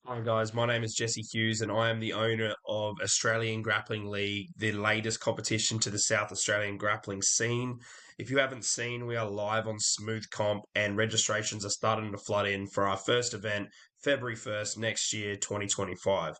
Hi guys, my name is Jesse Hughes and I am the owner of Australian Grappling League, the latest competition to the South Australian grappling scene. If you haven't seen, we are live on Smooth Comp and registrations are starting to flood in for our first event, February 1st next year, 2025.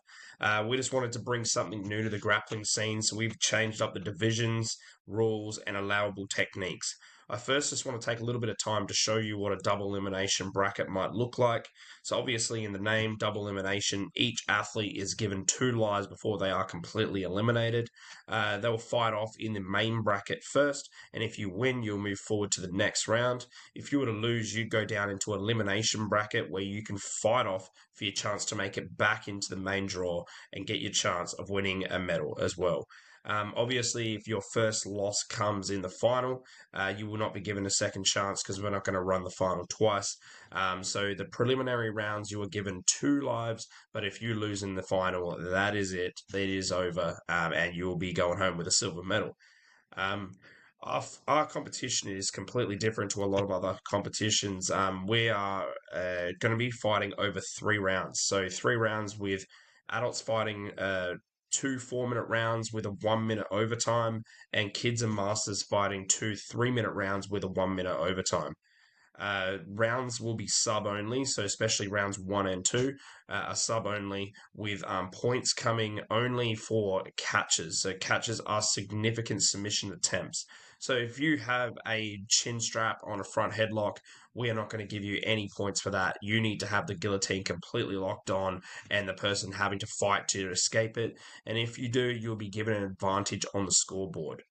We just wanted to bring something new to the grappling scene, so we've changed up the divisions, rules, and allowable techniques. I first just want to take a little bit of time to show you what a double elimination bracket might look like. So obviously in the name, double elimination, each athlete is given two lives before they are completely eliminated. They'll fight off in the main bracket first, and if you win, you'll move forward to the next round. If you were to lose, you'd go down into an elimination bracket where you can fight off for your chance to make it back into the main draw and get your chance of winning a medal as well. Obviously, if your first loss comes in the final, you will not be given a second chance because we're not going to run the final twice. So the preliminary rounds, you are given two lives, but if you lose in the final, that is it. It is over, and you will be going home with a silver medal. Um, our competition is completely different to a lot of other competitions. We are going to be fighting over 3 rounds. So 3 rounds with adults fighting two 4-minute rounds with a 1 minute overtime, and kids and masters fighting two 3-minute rounds with a 1 minute overtime. Rounds will be sub only, so especially rounds one and two are sub only with points coming only for catches. So catches are significant submission attempts. So if you have a chin strap on a front headlock, we are not going to give you any points for that. You need to have the guillotine completely locked on and the person having to fight to escape it. And if you do, you'll be given an advantage on the scoreboard.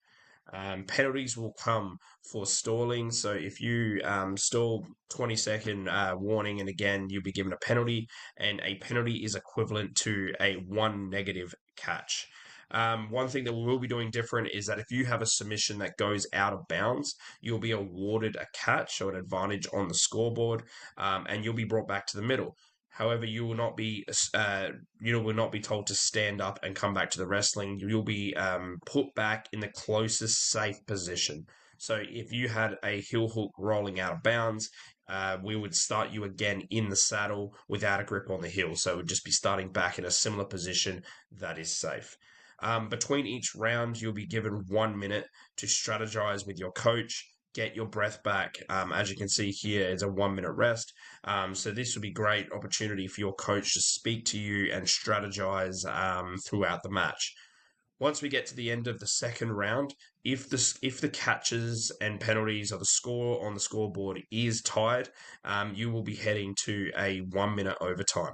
Penalties will come for stalling. So if you stall 20-second warning, and again, you'll be given a penalty, and a penalty is equivalent to a one negative catch. One thing that we will be doing different is that if you have a submission that goes out of bounds, you'll be awarded a catch, so an advantage on the scoreboard, and you'll be brought back to the middle. However, you will not be told to stand up and come back to the wrestling. You'll be put back in the closest safe position. So if you had a heel hook rolling out of bounds, we would start you again in the saddle without a grip on the heel. So it would just be starting back in a similar position that is safe. Between each round, you'll be given 1 minute to strategize with your coach, get your breath back. As you can see here, it's a 1 minute rest. So this would be great opportunity for your coach to speak to you and strategize throughout the match. Once we get to the end of the second round, if the catches and penalties or the score on the scoreboard is tied, you will be heading to a 1 minute overtime.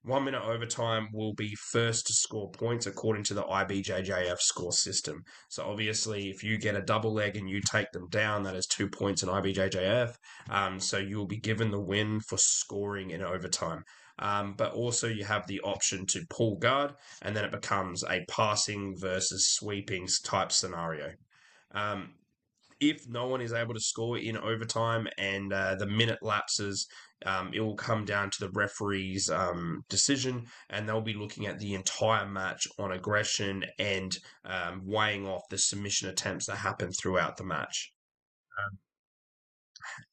1 minute overtime will be first to score points according to the IBJJF score system. So obviously, if you get a double leg and you take them down, that is 2 points in IBJJF. So you will be given the win for scoring in overtime. But also you have the option to pull guard, and then it becomes a passing versus sweeping type scenario. Um, if no one is able to score in overtime and the minute lapses, it will come down to the referee's decision, and they'll be looking at the entire match on aggression and weighing off the submission attempts that happen throughout the match.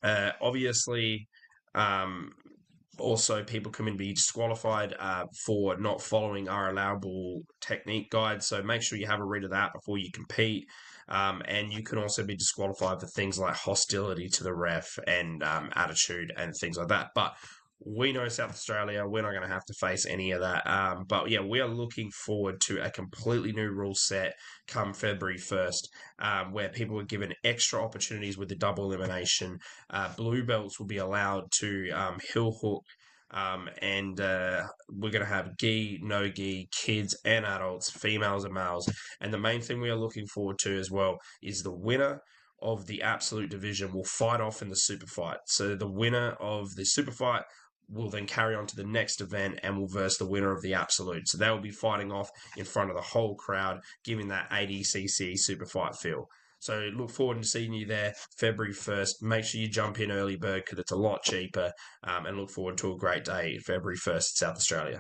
Obviously, um, also people can be disqualified for not following our allowable technique guide. So make sure you have a read of that before you compete. And you can also be disqualified for things like hostility to the ref and attitude and things like that. But we know South Australia, we're not going to have to face any of that. But yeah, we are looking forward to a completely new rule set come February 1st, where people are given extra opportunities with the double elimination. Blue belts will be allowed to heel hook. And we're going to have gi, no gi, kids and adults, females and males. And the main thing we are looking forward to as well is the winner of the absolute division will fight off in the super fight. So the winner of the super fight will then carry on to the next event and will verse the winner of the absolute. So they will be fighting off in front of the whole crowd, giving that 80cc super fight feel. So look forward to seeing you there February 1st. Make sure you jump in early bird because it's a lot cheaper, and look forward to a great day February 1st in South Australia.